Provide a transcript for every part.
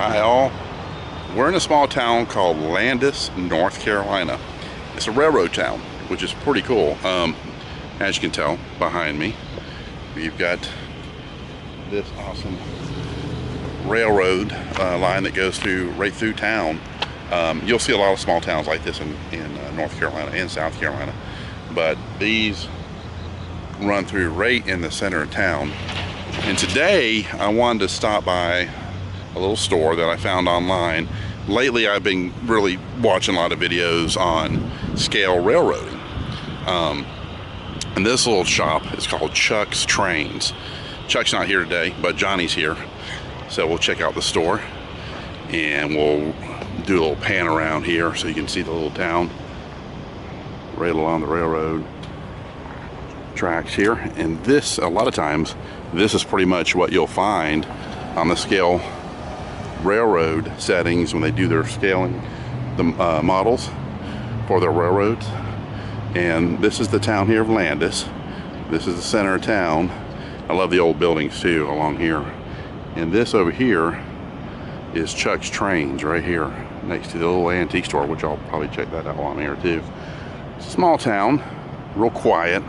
Hi all. We're in a small town called Landis, North Carolina. It's a railroad town, which is pretty cool. As you can tell behind me, we've got this awesome railroad line that goes right through town. You'll see a lot of small towns like this in North Carolina and South Carolina, but these run through right in the center of town. And today I wanted to stop by a little store that I found online. Lately I've been really watching a lot of videos on scale railroading. And this little shop is called Chuck's Trains. Chuck's not here today, but Johnny's here. So we'll check out the store and we'll do a little pan around here so you can see the little town right along the railroad tracks here. And this, a lot of times, this is pretty much what you'll find on the scale railroad settings when they do their scaling the models for their railroads. And this is the town here of Landis. This is the center of town. I love the old buildings too along here. And this over here is Chuck's Trains right here next to the little antique store, which I'll probably check that out while I'm here too. It's a small town, real quiet,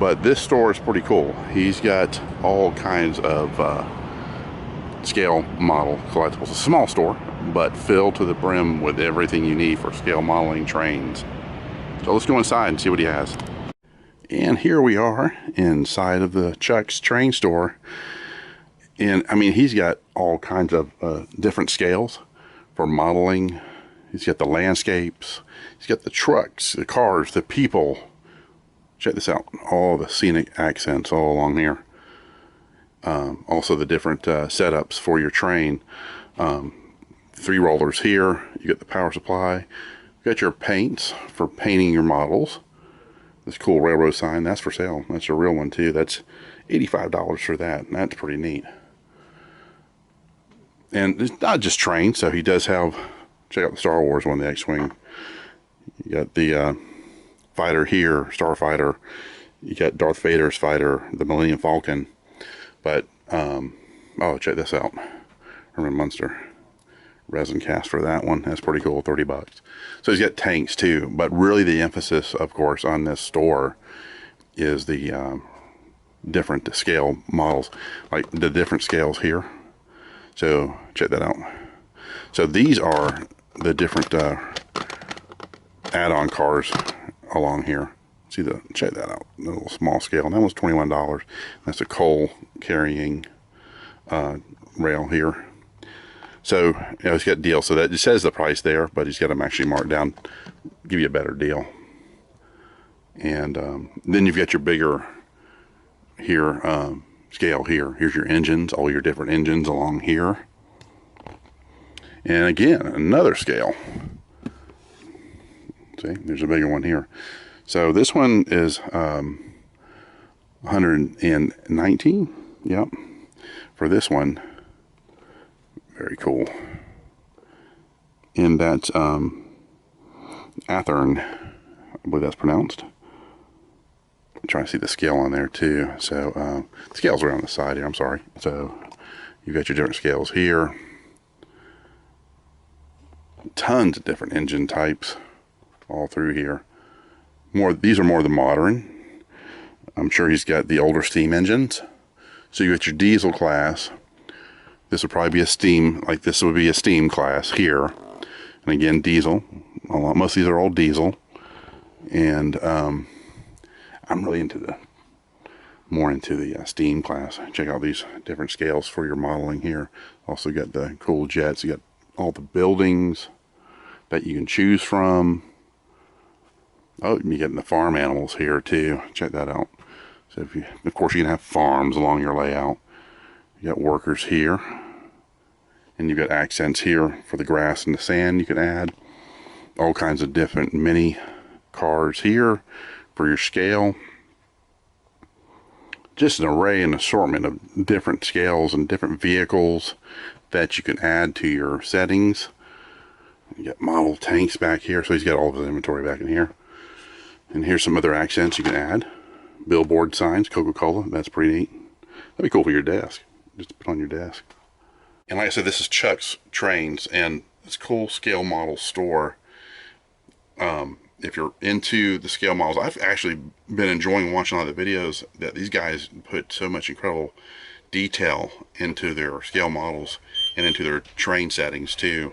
but this store is pretty cool. He's got all kinds of scale model collectibles. It's a small store, but filled to the brim with everything you need for scale modeling trains. So let's go inside and see what he has. And here we are inside of the Chuck's Train store. And I mean, he's got all kinds of different scales for modeling. He's got the landscapes, he's got the trucks, the cars, the people. Check this out, all the scenic accents all along here. Also the different setups for your train. 3 rollers here, you get the power supply. You got your paints for painting your models. This cool railroad sign, that's for sale. That's a real one too. That's $85 for that. And that's pretty neat. And it's not just trains, so he does have, check out the Star Wars one, the X-Wing. You got the fighter here, Starfighter. You got Darth Vader's fighter, the Millennium Falcon. But, oh, check this out. Herman Munster resin cast for that one. That's pretty cool, 30 bucks. So he's got tanks too, but really the emphasis, of course, on this store is the different scale models, like the different scales here. So check that out. So these are the different add-on cars along here. See check that out, the little small scale. And that was $21. That's a coal carrying rail here. So you know, he's got deals. So that it says the price there, but he's got them actually marked down, give you a better deal. And then you've got your bigger here scale here. Here's your engines, all your different engines along here. And again, another scale. See, there's a bigger one here. So this one is 119. Yep. For this one, very cool. And that's Athern, I believe that's pronounced. I'm trying to see the scale on there too. So the scales are on the side here. I'm sorry. So you've got your different scales here. Tons of different engine types all through here. These are more the modern. I'm sure he's got the older steam engines. So you got your diesel class. This would probably be a steam, like this would be a steam class here. And again, diesel. Most of these are all diesel. And I'm really more into the steam class. Check out these different scales for your modeling here. Also got the cool jets. You got all the buildings that you can choose from. Oh, you get the farm animals here too. Check that out. So if you, of course, you can have farms along your layout. You got workers here, and you've got accents here for the grass and the sand. You can add all kinds of different mini cars here for your scale. Just an array and assortment of different scales and different vehicles that you can add to your settings. You got model tanks back here, so he's got all of his inventory back in here. And here's some other accents you can add. Billboard signs, Coca-Cola, that's pretty neat. That'd be cool for your desk, just to put on your desk. And like I said, this is Chuck's Trains, and it's a cool scale model store. If you're into the scale models, I've actually been enjoying watching a lot of the videos that these guys put so much incredible detail into their scale models and into their train settings too.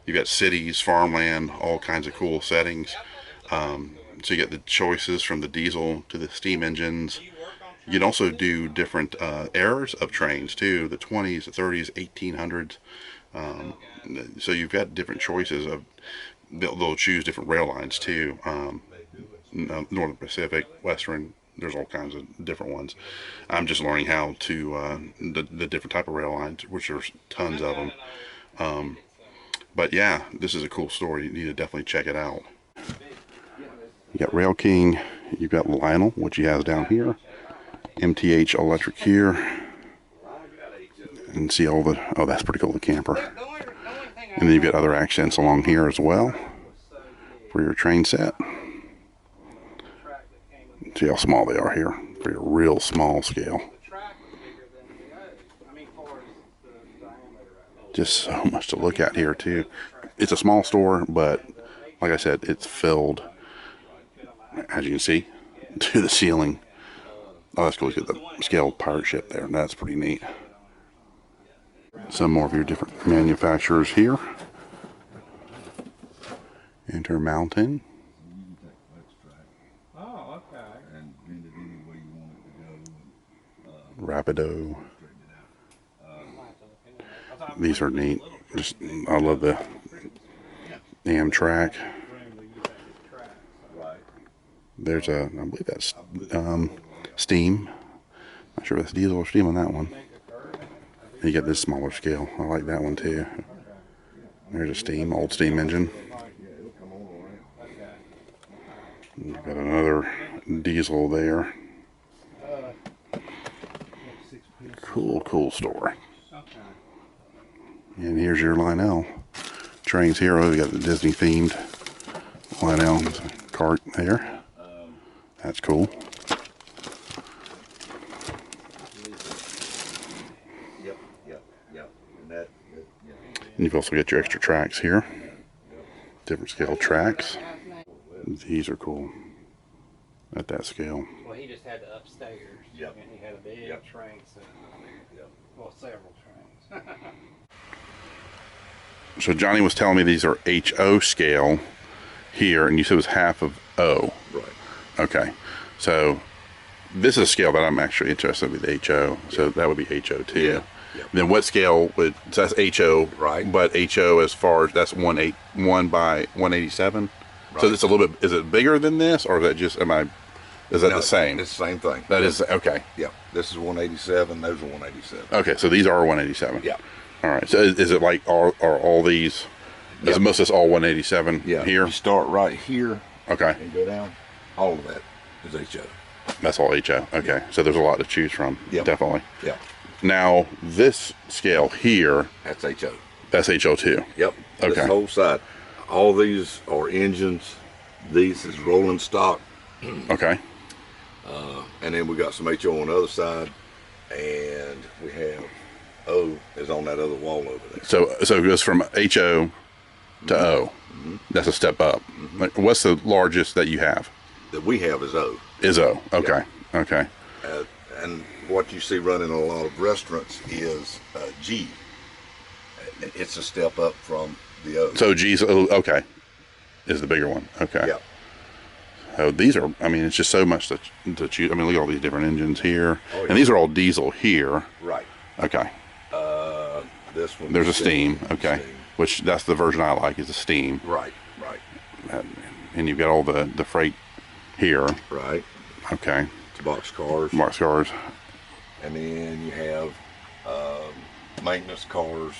You've got cities, farmland, all kinds of cool settings. So you get the choices from the diesel to the steam engines. You can also do different eras of trains too, the 20s, the 30s, 1800s. So you've got different choices of, they'll choose different rail lines too. Northern Pacific, Western, there's all kinds of different ones. I'm just learning how to, the different type of rail lines, which there's tons of them. But yeah, this is a cool story. You need to definitely check it out. You got Rail King, you've got Lionel, which he has down here. MTH Electric here. And see all the, oh, that's pretty cool, the camper. And then you've got other accents along here as well for your train set. See how small they are here for your real small scale. Just so much to look at here too. It's a small store, but like I said, it's filled, as you can see, to the ceiling. Oh, that's cool. Look at the scaled pirate ship there. That's pretty neat. Some more of your different manufacturers here. Intermountain. Oh, okay. Rapido. These are neat. Just, I love the Amtrak. There's a, I believe that's steam. Not sure if that's diesel or steam on that one. You get this smaller scale. I like that one too. There's a steam, old steam engine. You've got another diesel there. Cool store. And here's your Lionel Trains Hero. We got the Disney themed Lionel cart there. That's cool. And you've also got your extra tracks here. Different scale tracks. These are cool at that scale. Well, he just had the upstairs. Yep. And he had a big train set. Yep. Well, several trains. So Johnny was telling me these are HO scale here, and you said it was half of O. Right. Okay. So this is a scale that I'm actually interested in, the HO. So that would be HO too. Yeah. Yep. Then what scale would, so that's HO, right? But HO as far as that's 1 by 187. Right. So it's a little bit, is it bigger than this, or is that just, is that the same? It's the same thing. That is, okay. Yeah. This is 187, those are 187. Okay, so these are 187. Yeah. All right, so is it like, are all these, is most of this all 187 here? You start right here. Okay. And go down. All of that is HO. That's all HO. Okay, so there's a lot to choose from. Yep. Definitely. Yeah. Now, this scale here. That's HO. That's HO too. Yep. Okay. This whole side. All these are engines. These is rolling stock. Okay. And then we got some HO on the other side. And we have O is on that other wall over there. So it goes from HO to O. Mm-hmm. That's a step up. Mm-hmm. What's the largest that you have? That we have is O. Is O. Okay. Yeah. Okay. And what you see running in a lot of restaurants is G. It's a step up from the O. So G's, okay, is the bigger one. Okay. Yeah. So these are, it's just so much to choose. Look at all these different engines here. Oh, yeah. And these are all diesel here. Right. Okay. This one. There's a steam. Okay. Steam. Which, that's the version I like, is the steam. Right. Right. And you've got all the freight here. Right. Okay. It's box cars. Box cars. And then you have maintenance cars.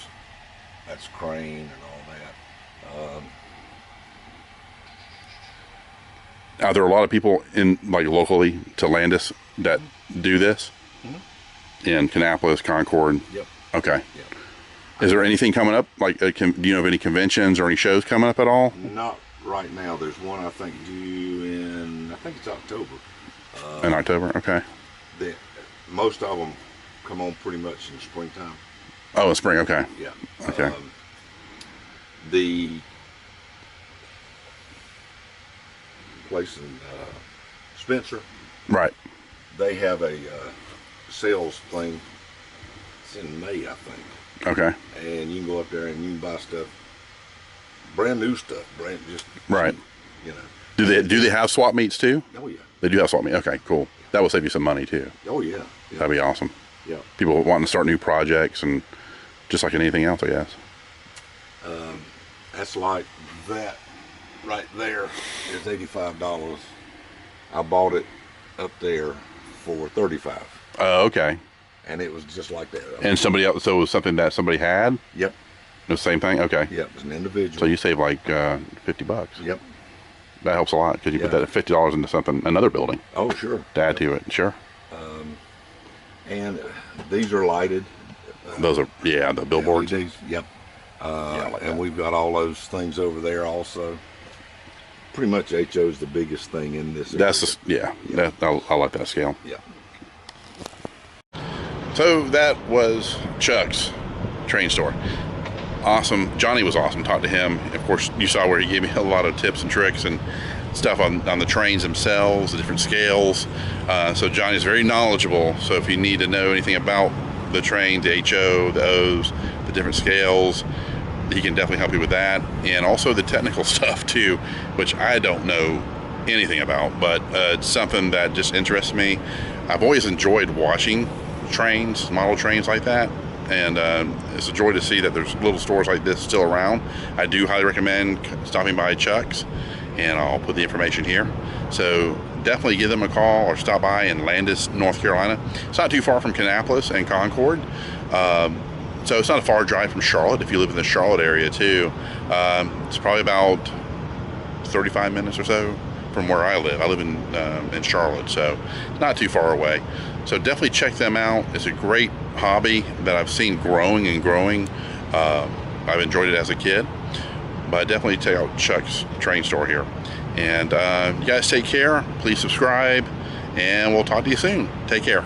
That's crane and all that. Are there a lot of people in, like, locally to Landis that do this? Mm-hmm. In Kannapolis, Concord? Yep. Okay. Yep. Is there anything coming up? Like, do you know of any conventions or any shows coming up at all? Not right now. There's one I think due in, I think it's October. In October, okay. Most of them come on pretty much in the springtime. Oh, in spring. Okay. Yeah. Okay. The place in Spencer, Right. they have a sales thing. It's in May, I think. Okay. And you can go up there and you can buy stuff, brand new stuff, just Right. you know. Do they have swap meets too? Oh yeah. They do have swap meet. Okay, cool. That will save you some money too. Oh yeah. Yeah. That'd be awesome. Yeah. People wanting to start new projects and just like anything else, I guess. That's like that right there is $85. I bought it up there for $35, Oh, okay. and it was just like that. And somebody else, so it was something that somebody had? Yep. The same thing? Okay. Yep. It was an individual. So you save like $50. Yep. That helps a lot because you put Yeah. that $50 into something, another building Oh sure. to add to it. Sure. And these are lighted. Those are, yeah, the billboards. LEDs. Yep. Yeah, I like And that. we've got all those things over there also. Pretty much HO's the biggest thing in this area. That's just, yeah, Yeah. I like that scale. Yeah. So that was Chuck's train store. Awesome. Johnny was awesome. Talked to him. Of course, you saw where he gave me a lot of tips and tricks and stuff on the trains themselves, the different scales. So Johnny's very knowledgeable. So if you need to know anything about the train, the HO, the O's, the different scales, he can definitely help you with that. And also the technical stuff too, which I don't know anything about, but it's something that just interests me. I've always enjoyed watching trains, model trains like that. And it's a joy to see that there's little stores like this still around. I do highly recommend stopping by Chuck's, and I'll put the information here. So definitely give them a call or stop by in Landis, North Carolina. It's not too far from Kannapolis and Concord. So it's not a far drive from Charlotte if you live in the Charlotte area too. It's probably about 35 minutes or so from where I live. I live in Charlotte, so not too far away. So definitely check them out. It's a great hobby that I've seen growing and growing. I've enjoyed it as a kid, but definitely check out Chuck's train store here. And you guys take care. Please subscribe, and we'll talk to you soon. Take care.